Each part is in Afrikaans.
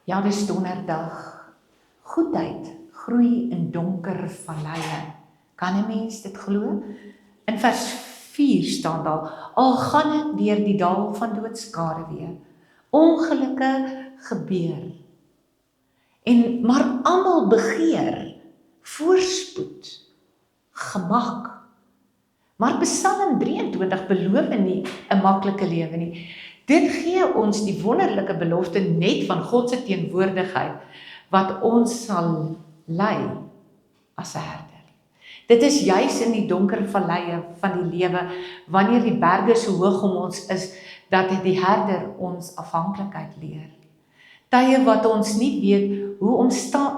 Ja, dis donderdag. Goedheid groei in donker valleie. Kan 'n mens dit glo? In vers 4 staan daar: Al gaan ek deur die dal van doodskaduwee, ongelukke gebeur. Maar almal begeer voorspoed, gemak. Maar Psalm 23 beloof nie 'n maklike lewe nie. Dit gee ons die wonderlike belofte net van God se teenwoordigheid wat ons sal lei as 'n herder. Dit is juis in die donker valleie van die lewe, wanneer die berge so hoog om ons is, dat die herder ons afhanklikheid leer. Tye wat ons nie weet hoe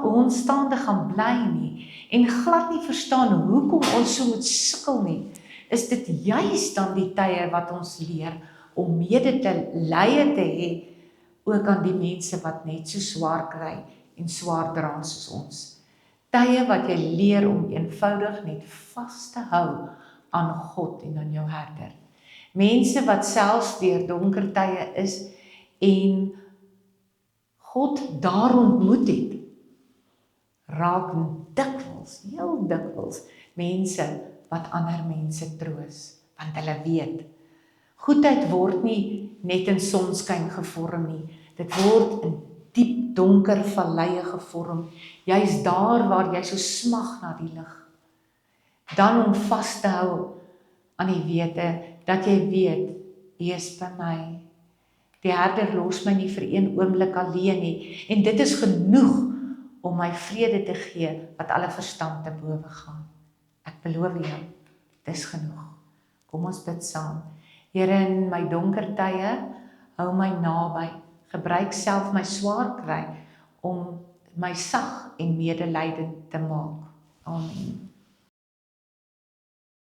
omstaande gaan bly nie en glad nie verstaan hoekom ons so moet sukkel nie, is dit juis dan die tye wat ons leer om medelee te hê ook aan die mense wat net so swaar kry en swaar dra soos ons. Tye wat jy leer om eenvoudig net vas te hou aan God en aan jou herder. Mense wat selfs deur donker tye is en God daar ontmoet het, raak dikwels, heel dikwels, mense wat ander mense troos, want hulle weet, goedheid word nie net in sonskyn gevorm nie, dit word in diep donker valleie gevorm, juis daar waar jy so smag na die lig. Dan om vas te hou aan die wete, dat jy weet, U is by my. Die herder los my nie vir een oomblik alleen nie, en dit is genoeg om my vrede te gee, wat alle verstand te bowe gaan. Ek beloof jou, dis genoeg. Kom ons bid saam. Here, in my donker tye, hou my naby, gebruik self my swaar kry, om my sag en medelydend te maak. Amen.